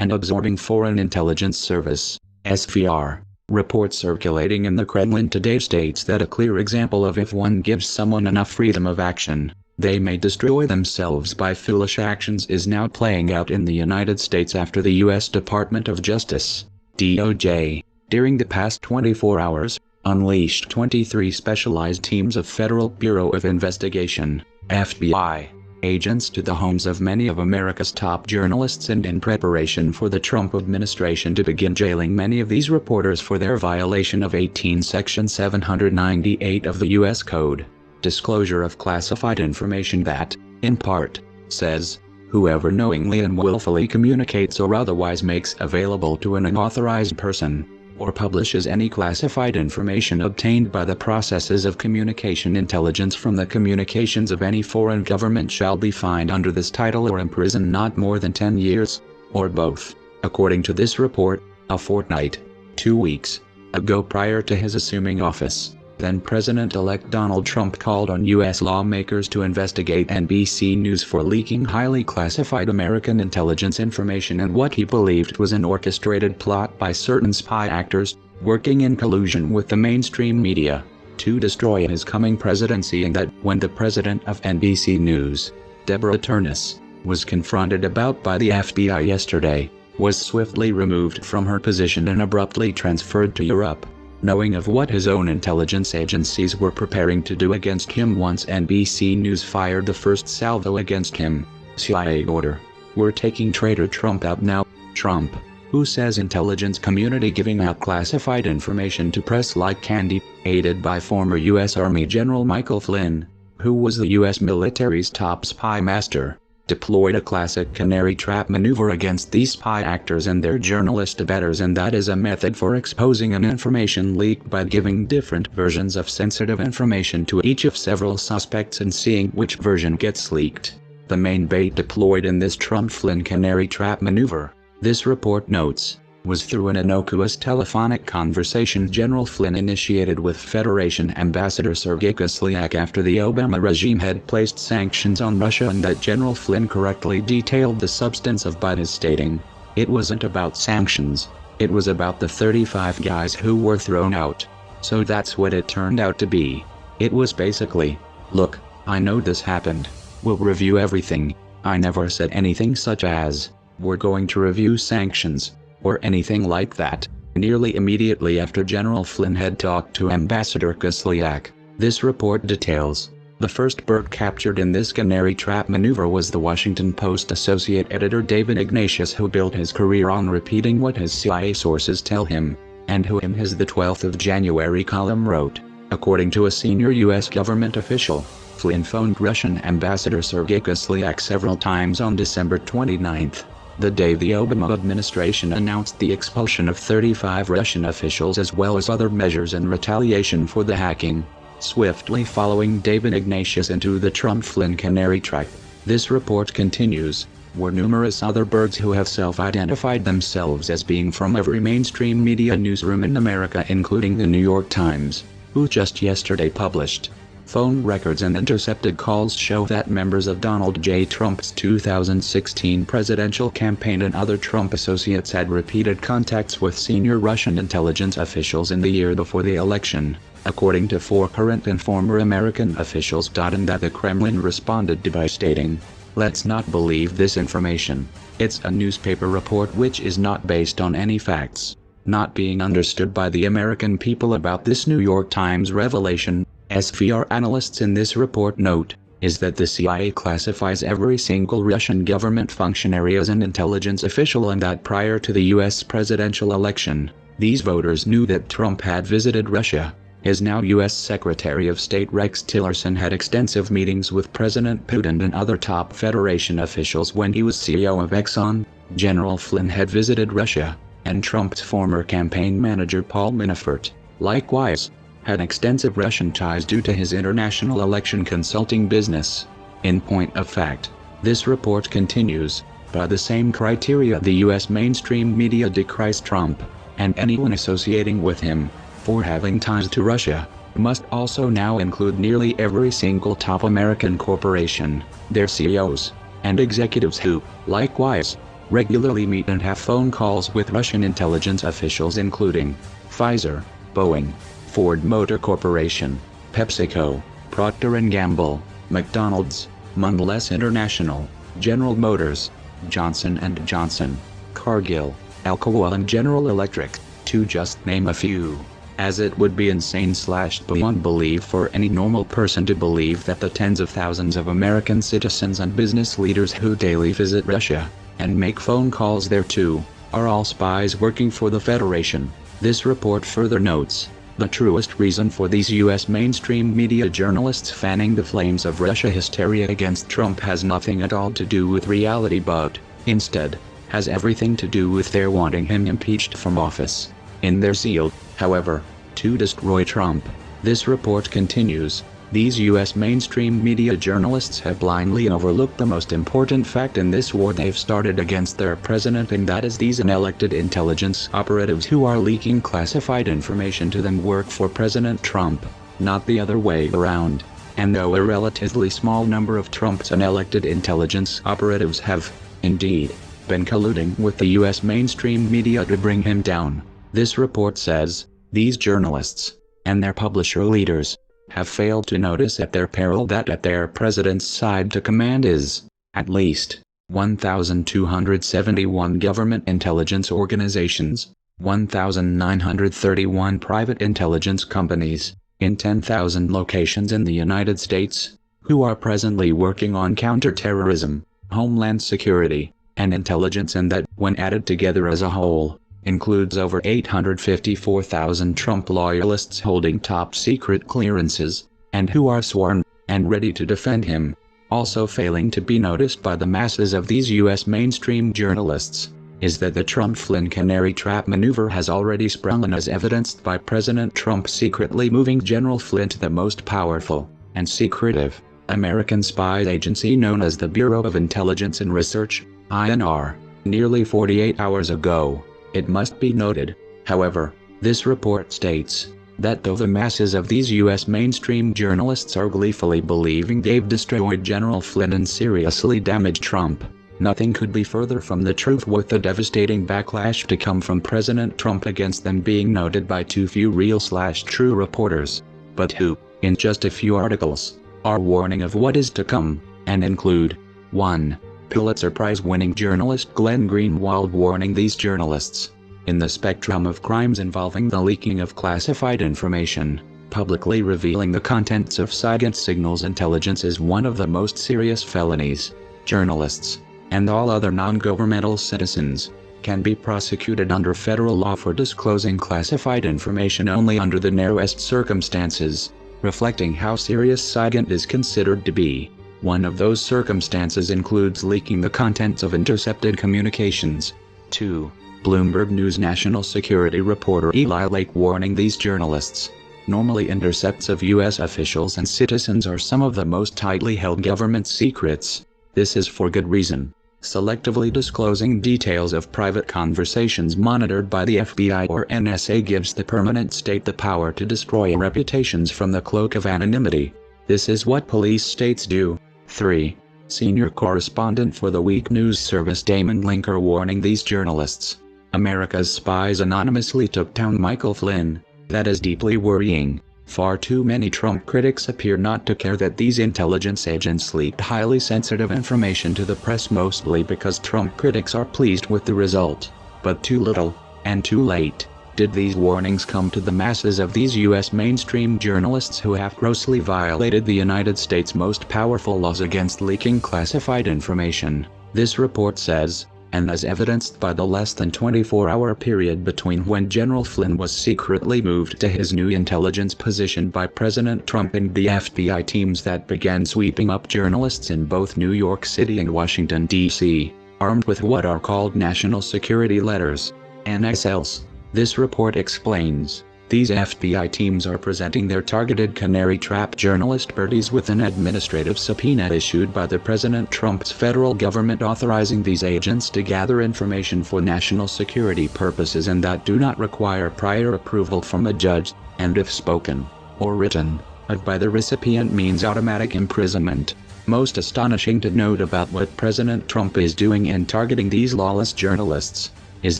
and absorbing Foreign Intelligence Service, SVR. Report circulating in the Kremlin today states that a clear example of if one gives someone enough freedom of action, they may destroy themselves by foolish actions is now playing out in the United States after the U.S. Department of Justice, DOJ, during the past 24 hours, unleashed 23 specialized teams of Federal Bureau of Investigation, FBI, agents to the homes of many of America's top journalists and in preparation for the Trump administration to begin jailing many of these reporters for their violation of 18 Section 798 of the U.S. Code, disclosure of classified information that, in part, says, whoever knowingly and willfully communicates or otherwise makes available to an unauthorized person, or publishes any classified information obtained by the processes of communication intelligence from the communications of any foreign government shall be fined under this title or imprisoned not more than 10 years, or both, according to this report, a fortnight, 2 weeks, ago prior to his assuming office. Then President-elect Donald Trump called on U.S. lawmakers to investigate NBC News for leaking highly classified American intelligence information and what he believed was an orchestrated plot by certain spy actors, working in collusion with the mainstream media, to destroy his coming presidency, and that when the president of NBC News, Deborah Turnus, was confronted about by the FBI yesterday, was swiftly removed from her position and abruptly transferred to Europe, knowing of what his own intelligence agencies were preparing to do against him once NBC News fired the first salvo against him. CIA order. We're taking traitor Trump out now. Trump, who says intelligence community giving out classified information to press like candy, aided by former U.S. Army General Michael Flynn, who was the U.S. military's top spy master, deployed a classic canary trap maneuver against these spy actors and their journalist abettors, and that is a method for exposing an information leak by giving different versions of sensitive information to each of several suspects and seeing which version gets leaked. The main bait deployed in this Trump-Flynn canary trap maneuver, this report notes, was through an innocuous telephonic conversation General Flynn initiated with Federation Ambassador Sergei Kislyak after the Obama regime had placed sanctions on Russia, and that General Flynn correctly detailed the substance of by his stating, it wasn't about sanctions, it was about the 35 guys who were thrown out. So that's what it turned out to be. It was basically, look, I know this happened, we'll review everything. I never said anything such as, we're going to review sanctions, or anything like that. Nearly immediately after General Flynn had talked to Ambassador Kislyak, this report details, the first bird captured in this canary trap maneuver was the Washington Post associate editor David Ignatius, who built his career on repeating what his CIA sources tell him, and who in his the 12th of January column wrote, according to a senior U.S. government official, Flynn phoned Russian Ambassador Sergei Kislyak several times on December 29th. The day the Obama administration announced the expulsion of 35 Russian officials as well as other measures in retaliation for the hacking, swiftly following David Ignatius into the Trump-Flynn canary trap. This report continues, were numerous other birds who have self-identified themselves as being from every mainstream media newsroom in America, including the New York Times, who just yesterday published phone records and intercepted calls show that members of Donald J. Trump's 2016 presidential campaign and other Trump associates had repeated contacts with senior Russian intelligence officials in the year before the election, according to 4 current and former American officials. And that the Kremlin responded to by stating, let's not believe this information. It's a newspaper report which is not based on any facts. Not being understood by the American people about this New York Times revelation, SVR analysts in this report note, is that the CIA classifies every single Russian government functionary as an intelligence official, and that prior to the U.S. presidential election, these voters knew that Trump had visited Russia. His now U.S. Secretary of State Rex Tillerson had extensive meetings with President Putin and other top Federation officials when he was CEO of Exxon. General Flynn had visited Russia, and Trump's former campaign manager Paul Manafort, likewise, had extensive Russian ties due to his international election consulting business. In point of fact, this report continues, by the same criteria the U.S. mainstream media decries Trump, and anyone associating with him, for having ties to Russia, must also now include nearly every single top American corporation, their CEOs, and executives who, likewise, regularly meet and have phone calls with Russian intelligence officials including Pfizer, Boeing, Ford Motor Corporation, PepsiCo, Procter & Gamble, McDonald's, Mondelez International, General Motors, Johnson & Johnson, Cargill, Alcoa and General Electric, to just name a few. As it would be insane/beyond belief for any normal person to believe that the tens of thousands of American citizens and business leaders who daily visit Russia, and make phone calls there too, are all spies working for the Federation. This report further notes, the truest reason for these U.S. mainstream media journalists fanning the flames of Russia hysteria against Trump has nothing at all to do with reality but, instead, has everything to do with their wanting him impeached from office. In their zeal, however, to destroy Trump, this report continues, these U.S. mainstream media journalists have blindly overlooked the most important fact in this war they've started against their president, and that is these unelected intelligence operatives who are leaking classified information to them work for President Trump, not the other way around. And though a relatively small number of Trump's unelected intelligence operatives have, indeed, been colluding with the U.S. mainstream media to bring him down, this report says, these journalists, and their publisher leaders, have failed to notice at their peril that at their president's side to command is, at least, 1,271 government intelligence organizations, 1,931 private intelligence companies, in 10,000 locations in the United States, who are presently working on counterterrorism, homeland security, and intelligence, and that, when added together as a whole, includes over 854,000 Trump loyalists holding top-secret clearances, and who are sworn, and ready to defend him. Also failing to be noticed by the masses of these U.S. mainstream journalists, is that the Trump-Flynn canary trap maneuver has already sprung, as evidenced by President Trump secretly moving General Flynn to the most powerful, and secretive, American spy agency known as the Bureau of Intelligence and Research, INR, nearly 48 hours ago. It must be noted, however, this report states, that though the masses of these U.S. mainstream journalists are gleefully believing they've destroyed General Flynn and seriously damaged Trump, nothing could be further from the truth, with the devastating backlash to come from President Trump against them being noted by too few real/true reporters, but who, in just a few articles, are warning of what is to come, and include 1. Pulitzer Prize-winning journalist Glenn Greenwald warning these journalists, in the spectrum of crimes involving the leaking of classified information, publicly revealing the contents of SIGINT signals intelligence is one of the most serious felonies. Journalists, and all other non-governmental citizens, can be prosecuted under federal law for disclosing classified information only under the narrowest circumstances, reflecting how serious SIGINT is considered to be. One of those circumstances includes leaking the contents of intercepted communications. 2. Bloomberg News national security reporter Eli Lake warning these journalists. Normally intercepts of U.S. officials and citizens are some of the most tightly held government secrets. This is for good reason. Selectively disclosing details of private conversations monitored by the FBI or NSA gives the permanent state the power to destroy reputations from the cloak of anonymity. This is what police states do. 3. Senior correspondent for the Week News Service Damon Linker warning these journalists. America's spies anonymously took down Michael Flynn. That is deeply worrying. Far too many Trump critics appear not to care that these intelligence agents leaked highly sensitive information to the press, mostly because Trump critics are pleased with the result. But too little, and too late, did these warnings come to the masses of these U.S. mainstream journalists who have grossly violated the United States' most powerful laws against leaking classified information. This report says, and as evidenced by the less than 24-hour period between when General Flynn was secretly moved to his new intelligence position by President Trump and the FBI teams that began sweeping up journalists in both New York City and Washington, D.C., armed with what are called national security letters, NSLs. This report explains, these FBI teams are presenting their targeted canary trap journalist birdies with an administrative subpoena issued by the President Trump's federal government authorizing these agents to gather information for national security purposes and that do not require prior approval from a judge, and if spoken, or written, of by the recipient means automatic imprisonment. Most astonishing to note about what President Trump is doing in targeting these lawless journalists is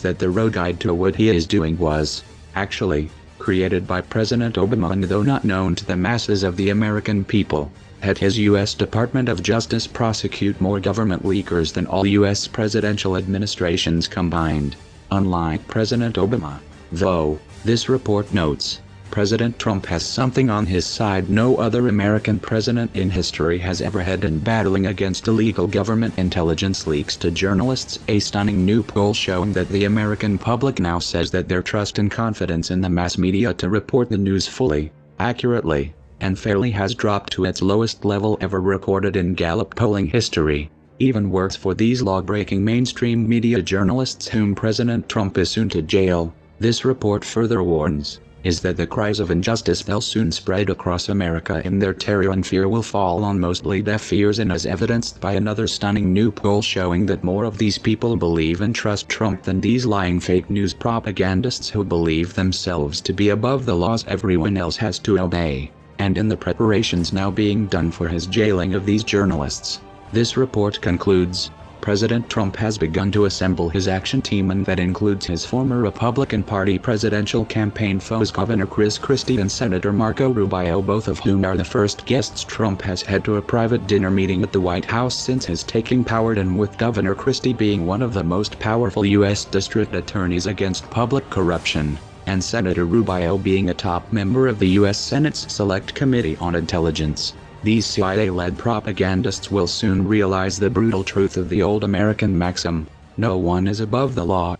that the road guide to what he is doing was, actually, created by President Obama, and though not known to the masses of the American people, had his U.S. Department of Justice prosecute more government leakers than all U.S. presidential administrations combined. Unlike President Obama, though, this report notes, President Trump has something on his side no other American president in history has ever had in battling against illegal government intelligence leaks to journalists. A stunning new poll showing that the American public now says that their trust and confidence in the mass media to report the news fully, accurately, and fairly has dropped to its lowest level ever recorded in Gallup polling history. Even worse for these law-breaking mainstream media journalists whom President Trump is soon to jail, this report further warns, is that the cries of injustice they'll soon spread across America in their terror and fear will fall on mostly deaf ears, and as evidenced by another stunning new poll showing that more of these people believe and trust Trump than these lying fake news propagandists who believe themselves to be above the laws everyone else has to obey. And in the preparations now being done for his jailing of these journalists, this report concludes, President Trump has begun to assemble his action team, and that includes his former Republican Party presidential campaign foes Governor Chris Christie and Senator Marco Rubio, both of whom are the first guests Trump has had to a private dinner meeting at the White House since his taking power, and with Governor Christie being one of the most powerful U.S. district attorneys against public corruption, and Senator Rubio being a top member of the U.S. Senate's Select Committee on Intelligence. These CIA-led propagandists will soon realize the brutal truth of the old American maxim, no one is above the law.